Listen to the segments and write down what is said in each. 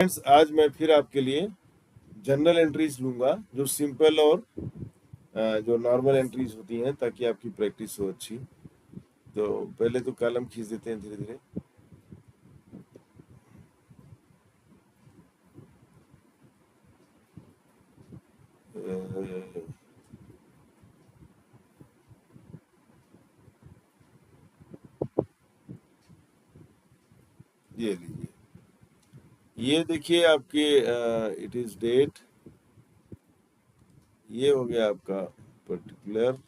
Friends, आज मैं फिर आपके लिए जनरल एंट्रीज लूंगा जो सिंपल और जो नॉर्मल एंट्रीज होती हैं, ताकि आपकी प्रैक्टिस हो अच्छी। तो पहले तो कॉलम खींच देते हैं धीरे धीरे। ये लीजिए, ये देखिए आपके इट इज डेट। ये हो गया आपका पर्टिकुलर।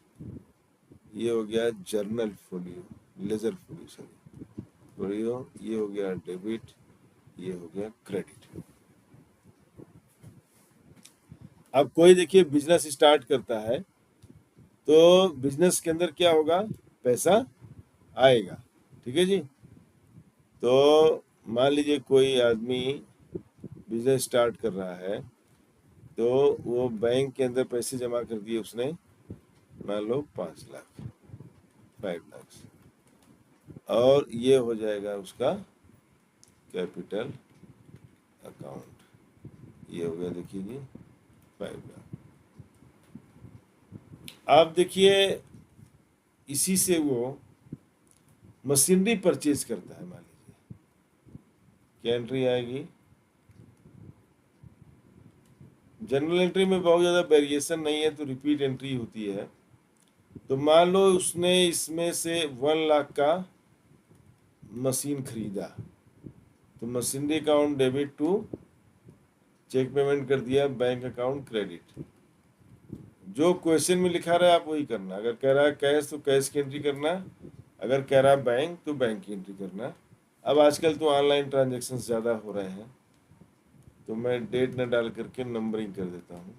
ये हो गया journal folio, ledger folio sorry folio. ये हो गया डेबिट, ये हो गया क्रेडिट। अब कोई देखिए बिजनेस स्टार्ट करता है तो बिजनेस के अंदर क्या होगा, पैसा आएगा। ठीक है जी। तो मान लीजिए कोई आदमी बिजनेस स्टार्ट कर रहा है, तो वो बैंक के अंदर पैसे जमा कर दिए उसने, मान लो 5 लाख, 5 लाख, और ये हो जाएगा उसका कैपिटल अकाउंट। ये हो गया देखिए जी 5 लाख। आप देखिए इसी से वो मशीनरी परचेज करता है। मान लीजिए क्या एंट्री आएगी, जनरल एंट्री में बहुत ज़्यादा वेरिएशन नहीं है तो रिपीट एंट्री होती है। तो मान लो उसने इसमें से 1 लाख का मशीन खरीदा, तो machinery account debit to, cheque payment कर दिया, बैंक अकाउंट क्रेडिट। जो क्वेश्चन में लिखा रहा है आप वही करना। अगर कह रहा है कैश तो कैश की एंट्री करना, अगर कह रहा है बैंक तो बैंक की एंट्री करना। अब आजकल तो ऑनलाइन ट्रांजेक्शन ज़्यादा हो रहे हैं, तो मैं डेट न डाल करके नंबरिंग कर देता हूँ।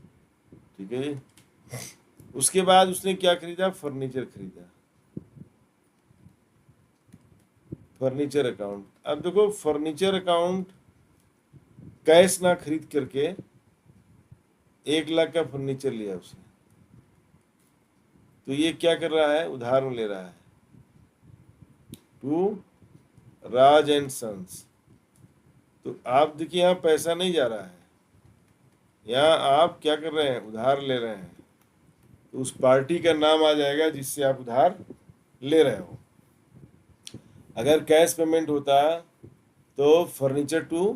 ठीक है जी। उसके बाद उसने क्या खरीदा, फर्नीचर खरीदा, फर्नीचर अकाउंट। अब देखो फर्नीचर अकाउंट कैश ना खरीद करके 1 लाख का फर्नीचर लिया उसने, तो ये क्या कर रहा है, उधार में ले रहा है टू राज एंड सन्स। तो आप देखिए यहाँ पैसा नहीं जा रहा है, यहाँ आप क्या कर रहे हैं, उधार ले रहे हैं। तो उस पार्टी का नाम आ जाएगा जिससे आप उधार ले रहे हो। अगर कैश पेमेंट होता तो फर्नीचर टू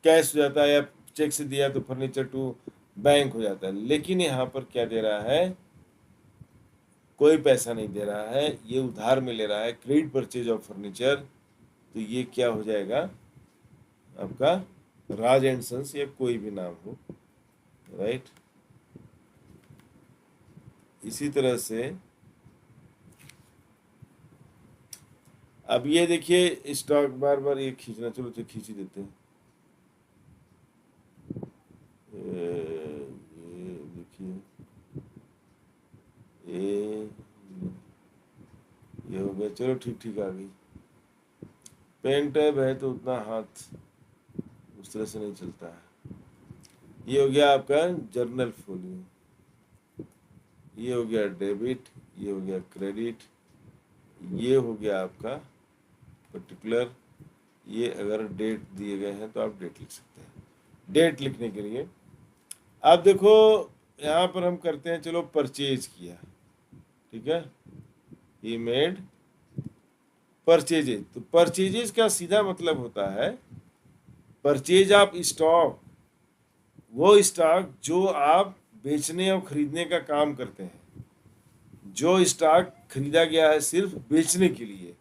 कैश हो जाता है, या चेक से दिया तो फर्नीचर टू बैंक हो जाता है। लेकिन यहाँ पर क्या दे रहा है, कोई पैसा नहीं दे रहा है, ये उधार में ले रहा है, क्रेडिट परचेज ऑफ फर्नीचर। तो ये क्या हो जाएगा आपका, राज एंड सन्स या कोई भी नाम हो, राइट। इसी तरह से अब ये देखिए स्टॉक, बार बार ये खींचना, चलो तो खींच ही देते हैं। ये देखिए ये हो गया, चलो ठीक ठीक आ गई। पेन टैब है तो उतना हाथ उस तरह से नहीं चलता है। ये हो गया आपका जर्नल फोलियो, ये हो गया डेबिट, ये हो गया क्रेडिट, ये हो गया आपका पर्टिकुलर। ये अगर डेट दिए गए हैं तो आप डेट लिख सकते हैं। डेट लिखने के लिए आप देखो यहाँ पर हम करते हैं, चलो परचेज किया, ठीक है, ही मेड परचेजेज। तो परचेजेज का सीधा मतलब होता है परचेज ऑफ स्टॉक, वो स्टॉक जो आप बेचने और खरीदने का काम करते हैं। जो स्टॉक खरीदा गया है सिर्फ बेचने के लिए,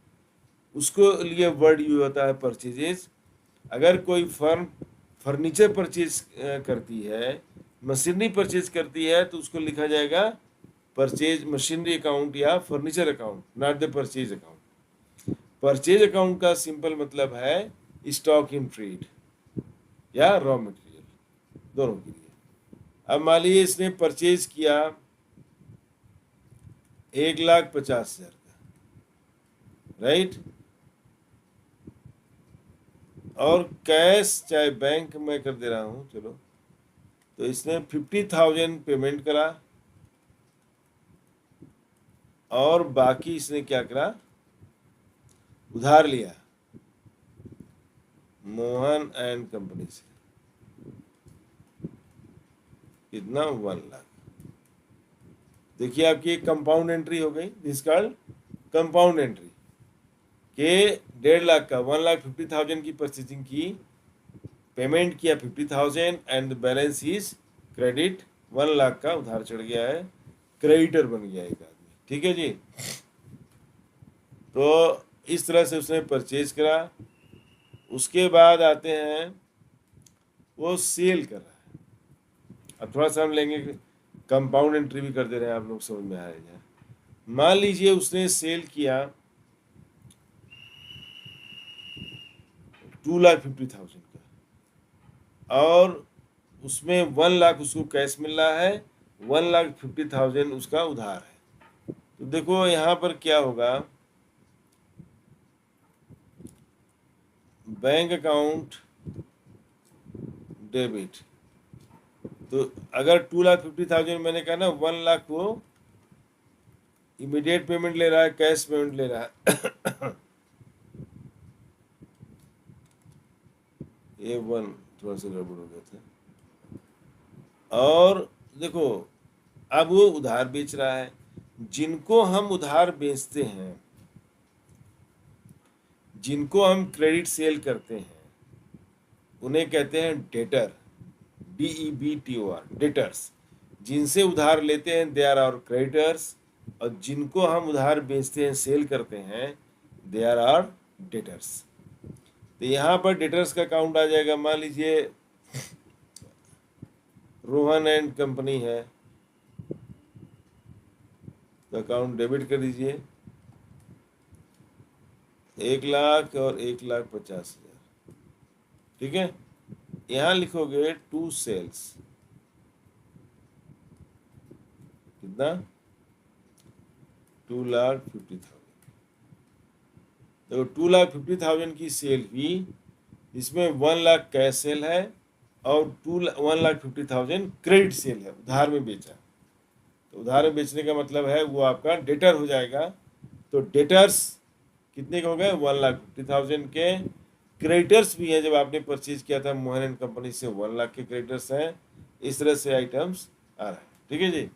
उसको लिए वर्ड यूज होता है परचेजेज। अगर कोई फर्म फर्नीचर परचेज करती है, मशीनरी परचेज करती है, तो उसको लिखा जाएगा परचेज मशीनरी अकाउंट या furniture account, not the purchase account. Purchase account का सिंपल मतलब है स्टॉक इन ट्रेड या रॉ मटेरियल, दोनों के लिए। अब मान लीजिए इसने परचेज किया 1,50,000 का, राइट। और कैश चाहे बैंक में कर दे रहा हूँ, चलो, तो इसने 50,000 पेमेंट करा, और बाकी इसने क्या करा, उधार लिया मोहन एंड कंपनी से। कितना 1 लाख। देखिए आपकी एक कंपाउंड एंट्री हो गई, दिस कॉल्ड कंपाउंड एंट्री के 1.5 लाख का 1,50,000 की परचेजिंग की, पेमेंट किया 50,000 and balance is credit, 1 lakh का उधार चढ़ गया है, क्रेडिटर बन गया एक आदमी। ठीक है जी। तो इस तरह से उसने परचेज करा। उसके बाद आते हैं वो सेल कर रहा है। अब थोड़ा सा हम लेंगे, कंपाउंड एंट्री भी कर दे रहे हैं, आप लोग समझ में आ जाए। मान लीजिए उसने सेल किया 2,50,000 का, और उसमें 1 लाख उसको कैश मिल रहा है, 1,50,000 उसका उधार है। तो देखो यहाँ पर क्या होगा, बैंक अकाउंट डेबिट। तो अगर 2,50,000 मैंने कहा ना, 1 लाख वो इमीडिएट पेमेंट ले रहा है, कैश पेमेंट ले रहा है। ये 1 थोड़ा सा गड़बड़ हो गया था। और देखो अब वो उधार बेच रहा है। जिनको हम उधार बेचते हैं, जिनको हम क्रेडिट सेल करते हैं, उन्हें कहते हैं डेटर, DEBTOR, डेटर्स। जिनसे उधार लेते हैं दे आर आवर क्रेडिटर्स, और जिनको हम उधार बेचते हैं, सेल करते हैं, दे आर आवर डेटर्स। तो यहाँ पर डेटर्स का काउंट आ जाएगा। मान लीजिए रोहन एंड कंपनी है, तो अकाउंट डेबिट कर दीजिए 1 लाख और 1,50,000। ठीक है। यहाँ लिखोगे टू सेल्स, कितना, 2,50,000। देखो 2,50,000 की सेल हुई, इसमें 1 लाख कैश सेल है और 1,50,000 क्रेडिट सेल है, उधार में बेचा। तो उधार में बेचने का मतलब है वो आपका डेटर हो जाएगा। तो डेटर्स कितने के हो गए, 1,50,000 के। क्रेडिटर्स भी हैं, जब आपने परचेज किया था मोहन एंड कंपनी से, 1 लाख के क्रेडिटर्स हैं। इस तरह से आइटम्स आ रहा है। ठीक है जी।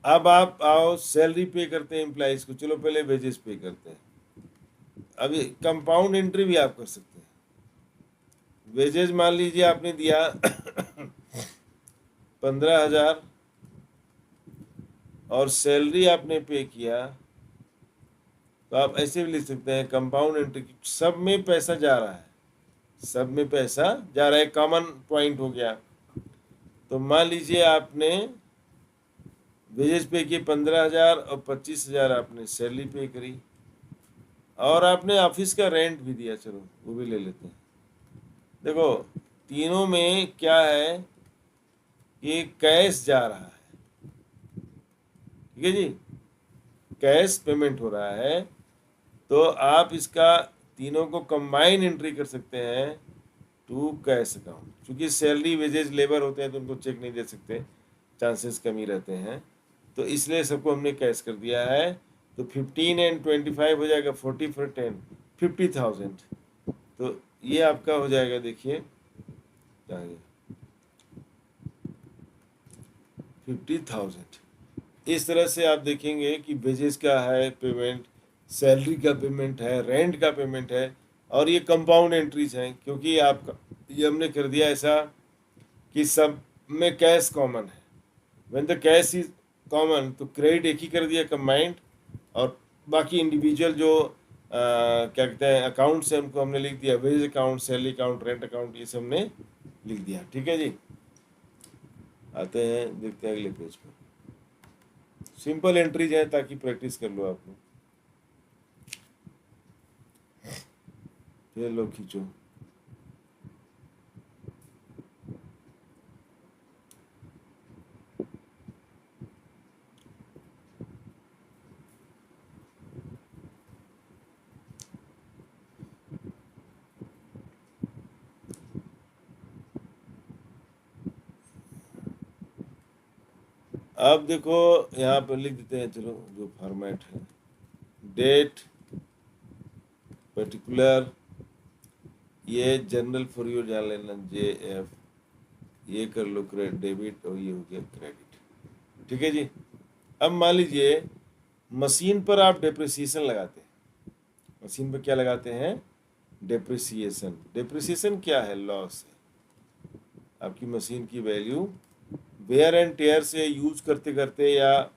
अब आप आओ, सैलरी पे करते हैं एम्प्लॉइज को। चलो पहले वेजेस पे करते हैं। अभी कंपाउंड एंट्री भी आप कर सकते हैं। वेजेस मान लीजिए आपने दिया 15,000 और सैलरी आपने पे किया, तो आप ऐसे भी लिख सकते हैं कंपाउंड एंट्री। सब में पैसा जा रहा है, सब में पैसा जा रहा है, कॉमन पॉइंट हो गया। तो मान लीजिए आपने वेजेस पे किए 15,000 और 25,000 आपने सैलरी पे करी, और आपने ऑफिस का रेंट भी दिया। चलो वो भी ले लेते हैं। देखो तीनों में क्या है कि कैश जा रहा है। ठीक है जी, कैश पेमेंट हो रहा है। तो आप इसका तीनों को कंबाइन एंट्री कर सकते हैं टू कैश अकाउंट। क्योंकि सैलरी वेजेज लेबर होते हैं तो उनको चेक नहीं दे सकते, चांसेस कम ही रहते हैं, तो इसलिए सबको हमने कैश कर दिया है। तो 15 एंड 25 हो जाएगा, 40 for 10, 50,000। तो ये आपका हो जाएगा, देखिए क्या है, 50,000। इस तरह से आप देखेंगे कि वेजेस का है पेमेंट, सैलरी का पेमेंट है, रेंट का पेमेंट है, और ये कंपाउंड एंट्रीज हैं। क्योंकि आपका ये हमने कर दिया ऐसा कि सब में कैश कॉमन है। When the cash is common, तो क्रेडिट एक ही कर दिया कंबाइंड, और बाकी इंडिविजुअल जो क्या कहते हैं अकाउंट्स हैं उनको हमने लिख दिया, wage account, salary account, rent account, ये सब हमने लिख दिया। ठीक है जी। आते हैं, देखते हैं अगले पेज पर। सिंपल एंट्रीज है ताकि प्रैक्टिस कर लो आप लोग। ये लो खींचो। अब देखो यहाँ पर लिख देते हैं, चलो जो फॉर्मेट है, डेट पर्टिकुलर, ये जनरल फॉर यू जान लेना, JF, ये कर लो क्रेडिट डेबिट और ये हो गया क्रेडिट। ठीक है जी। अब मान लीजिए मशीन पर आप डेप्रिसिएशन लगाते हैं। मशीन पर क्या लगाते हैं? डेप्रिसिएशन। डेप्रिसिएशन क्या है? लॉस है। आपकी मशीन की वैल्यू वेयर एंड टेयर से यूज करते करते या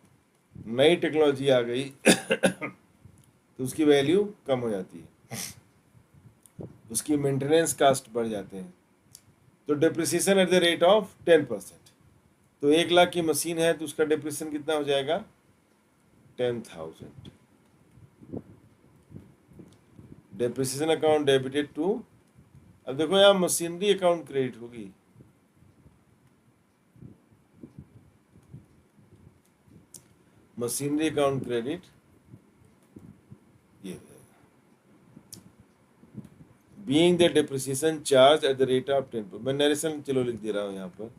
नई टेक्नोलॉजी आ गई तो उसकी वैल्यू कम हो जाती है, उसकी मेंटेनेंस कास्ट बढ़ जाते हैं। तो depreciation at the rate of 10%। तो 1 लाख की मशीन है तो उसका डेप्रिसिएशन कितना हो जाएगा? 10,000। डेप्रिसिएशन अकाउंट डेबिटेड टू, अब देखो यहाँ मशीनरी अकाउंट क्रेडिट होगी। मशीनरी अकाउंट क्रेडिट ये being the depreciation charge at the rate of 10%। मैं नरेशन चलो लिख दे रहा हूँ यहाँ पर,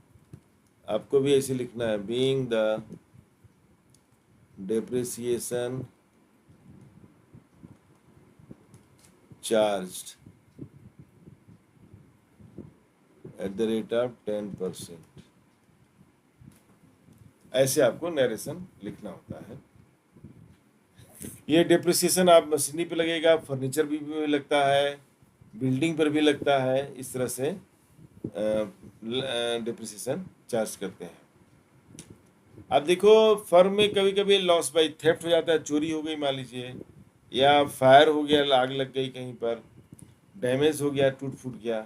आपको भी ऐसे लिखना है। Being the depreciation charged at the rate of 10%, ऐसे आपको नरेशन लिखना होता है। ये डेप्रिसिएशन आप मशीनरी पे लगेगा, फर्नीचर भी लगता है, बिल्डिंग पर भी लगता है। इस तरह से डेप्रिसिएशन चार्ज करते हैं। अब देखो फर्म में कभी कभी लॉस बाई थेफ्ट हो जाता है, चोरी हो गई मान लीजिए, या फायर हो गया, आग लग गई कहीं पर, डैमेज हो गया, टूट फूट गया,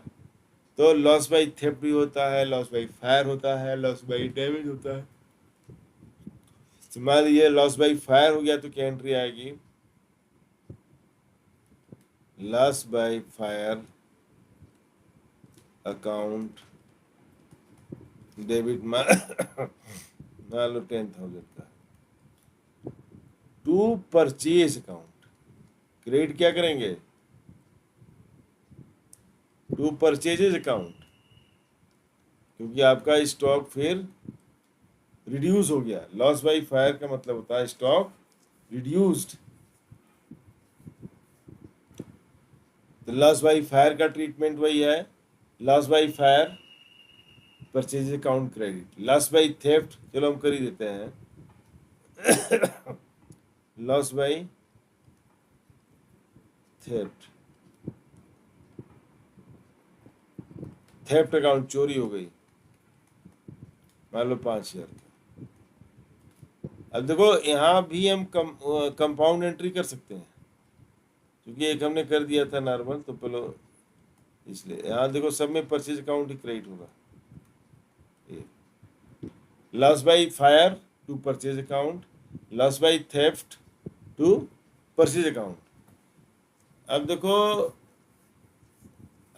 तो लॉस बाई थेफ्ट भी होता है, लॉस बाई फायर होता है, लॉस बाई डैमेज होता है। तो मान लीजिए लॉस बाई फायर हो गया तो क्या एंट्री आएगी? Loss by fire account debit मान लो 10,000 का। टू परचेज अकाउंट क्रेडिट क्या करेंगे? टू परचेजेज अकाउंट, क्योंकि आपका स्टॉक फिर रिड्यूस हो गया। लॉस बाई फायर का मतलब होता है स्टॉक रिड्यूस्ड। तो लॉस बाई फायर का ट्रीटमेंट वही है, loss by fire purchase account credit. Loss by theft चलो हम कर ही देते हैं, loss by theft, theft account चोरी हो गई, मान लो 5,000 का। अब देखो यहाँ भी हम कंपाउंड एंट्री कर सकते हैं, क्योंकि एक हमने कर दिया था नॉर्मल, तो पहले इसलिए यहाँ देखो सब में परचेज अकाउंट ही क्रेडिट होगा। Loss by fire to purchase account, loss by theft to purchase account. अब देखो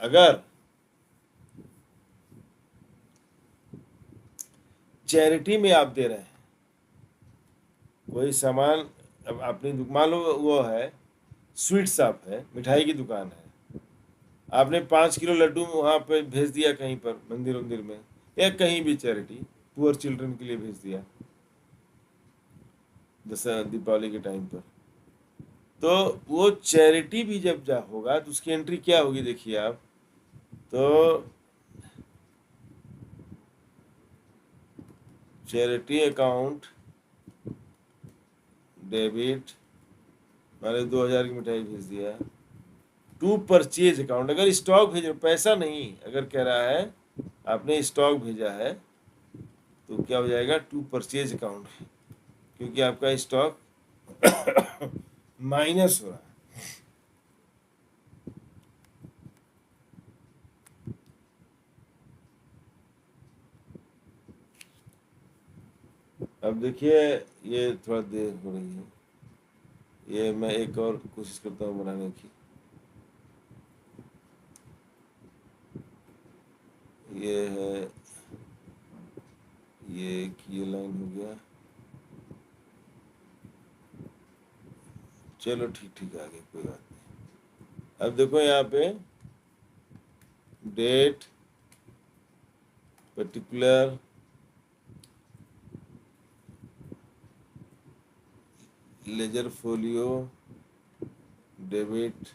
अगर चैरिटी में आप दे रहे हैं कोई सामान, अब अपनी मान लो वो है स्वीट शॉप है, मिठाई की दुकान है, आपने 5 किलो लड्डू वहाँ पे भेज दिया कहीं पर मंदिर वंदिर में, या कहीं भी चैरिटी पुअर चिल्ड्रन के लिए भेज दिया जैसा दीपावली के टाइम पर, तो वो चैरिटी भी जब जा होगा तो उसकी एंट्री क्या होगी देखिए आप, तो चैरिटी अकाउंट डेबिट, मैंने 2,000 की मिठाई भेज दिया। टू परचेज अकाउंट, अगर स्टॉक भेज, पैसा नहीं, अगर कह रहा है आपने स्टॉक भेजा है तो क्या हो जाएगा? टू परचेज अकाउंट, क्योंकि आपका स्टॉक माइनस हो रहा है। अब देखिए ये थोड़ा देर हो रही है, ये मैं एक और कोशिश करता हूँ बनाने की। ये है, ये लाइन हो गया, चलो ठीक ठीक आ गया, कोई बात नहीं। अब देखो यहाँ पे date particulars ledger folio debit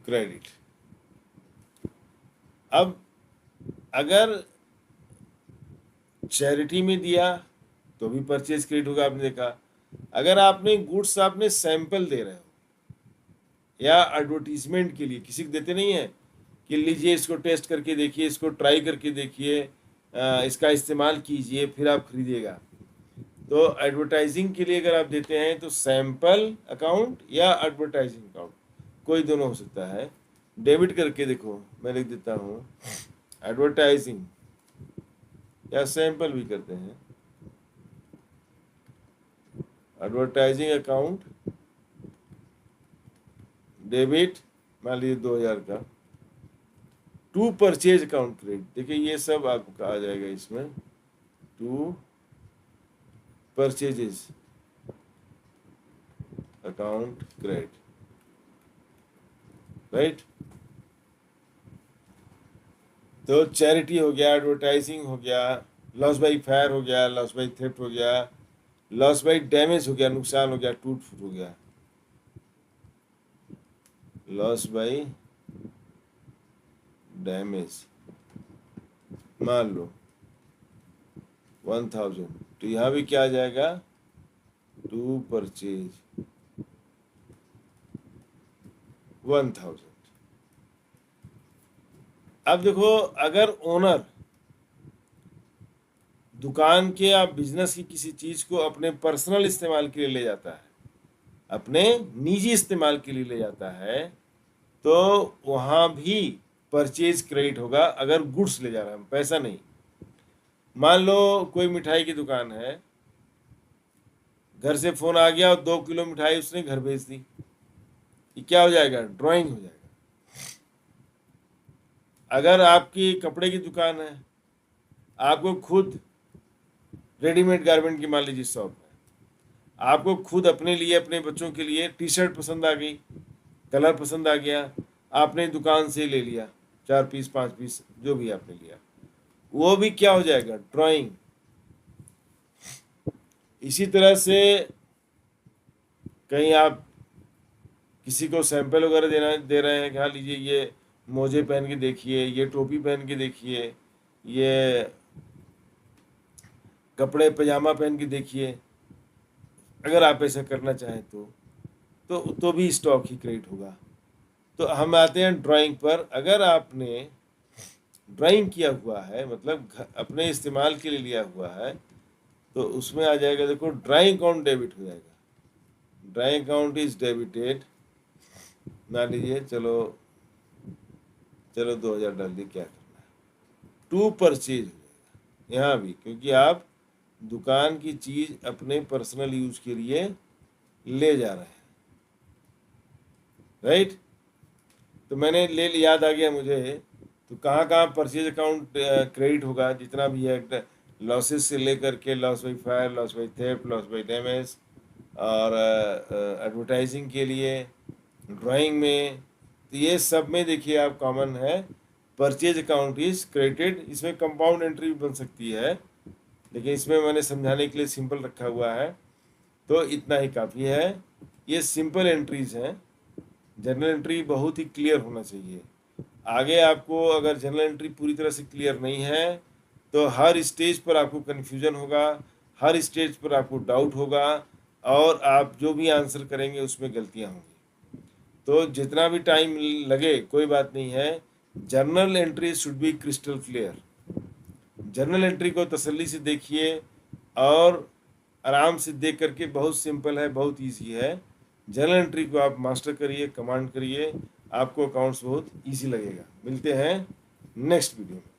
credit. अब अगर चैरिटी में दिया तो भी परचेज क्रेडिट होगा, आपने देखा। अगर आपने गुड्स आपने सैंपल दे रहे हो या एडवर्टीजमेंट के लिए किसी को देते नहीं है कि लीजिए इसको टेस्ट करके देखिए, इसको ट्राई करके देखिए, इसका इस्तेमाल कीजिए फिर आप खरीदिएगा। तो एडवर्टाइजिंग के लिए अगर आप देते हैं तो सैंपल अकाउंट या एडवर्टाइजिंग अकाउंट, कोई दोनों हो सकता है। डेबिट करके देखो, मैं लिख देता हूँ एडवर्टाइजिंग या सैंपल भी करते हैं। एडवर्टाइजिंग अकाउंट डेबिट, मान लीजिए 2000 का। टू परचेज अकाउंट क्रेडिट, देखिए ये सब आपको आ जाएगा इसमें। To purchases account credit, right. तो चैरिटी हो गया, एडवर्टाइजिंग हो गया, लॉस बाई फायर हो गया, लॉस बाई थेफ्ट हो गया, लॉस बाई डैमेज हो गया, नुकसान हो गया, टूट फूट हो गया, लॉस बाई डैमेज मान लो 1000, तो यहां भी क्या आ जाएगा, टू परचेज 1000। अब देखो, अगर ओनर दुकान के या बिजनेस की किसी चीज को अपने पर्सनल इस्तेमाल के लिए ले जाता है, अपने निजी इस्तेमाल के लिए ले जाता है, तो वहां भी परचेज क्रेडिट होगा। अगर गुड्स ले जा रहा है, पैसा नहीं। मान लो कोई मिठाई की दुकान है, घर से फोन आ गया और 2 किलो मिठाई उसने घर भेज दी, ये क्या हो जाएगा, ड्राइंग हो जाएगा। अगर आपकी कपड़े की दुकान है, आपको खुद रेडीमेड गारमेंट की मान लीजिए शॉप है, आपको खुद अपने लिए अपने बच्चों के लिए टी शर्ट पसंद आ गई, कलर पसंद आ गया, आपने दुकान से ले लिया 4 पीस 5 पीस जो भी आपने लिया, वो भी क्या हो जाएगा, ड्राइंग। इसी तरह से कहीं आप किसी को सैंपल वगैरह दे रहे हैं कि हाँ लीजिए ये मोजे पहन के देखिए, ये टोपी पहन के देखिए, ये कपड़े पजामा पहन के देखिए, अगर आप ऐसा करना चाहें तो भी स्टॉक ही क्रेडिट होगा। तो हम आते हैं ड्राइंग पर। अगर आपने ड्राइंग किया हुआ है, मतलब अपने इस्तेमाल के लिए लिया हुआ है, तो उसमें आ जाएगा, देखो ड्राइंग अकाउंट डेबिट हो जाएगा। ड्राइंग अकाउंट इज डेबिटेड, मान लीजिए चलो 2000 डाल दिए, क्या करना है, टू परचेज हो जाएगा यहाँ भी, क्योंकि आप दुकान की चीज अपने पर्सनल यूज के लिए ले जा रहे हैं, राइट। तो मैंने ले याद आ गया मुझे, तो कहाँ कहाँ परचेज अकाउंट क्रेडिट होगा, जितना भी है, लॉसेस से लेकर के loss by fire, loss by theft, loss by damage, और एडवर्टाइजिंग के लिए, ड्राइंग में, तो ये सब में देखिए आप कॉमन है, परचेज अकाउंट इज क्रेडिटेड। इसमें कंपाउंड एंट्री भी बन सकती है, लेकिन इसमें मैंने समझाने के लिए सिंपल रखा हुआ है, तो इतना ही काफ़ी है। ये सिंपल एंट्रीज हैं, जर्नल एंट्री बहुत ही क्लियर होना चाहिए। आगे आपको अगर जर्नल एंट्री पूरी तरह से क्लियर नहीं है, तो हर स्टेज पर आपको कन्फ्यूजन होगा, हर स्टेज पर आपको डाउट होगा, और आप जो भी आंसर करेंगे उसमें गलतियां होंगी। तो जितना भी टाइम लगे कोई बात नहीं है, journal entry should be crystal clear. Journal entry को तसल्ली से देखिए, और आराम से देख करके, बहुत सिंपल है, बहुत इजी है। जर्नल एंट्री को आप मास्टर करिए, कमांड करिए, आपको अकाउंट्स बहुत इजी लगेगा। मिलते हैं नेक्स्ट वीडियो में।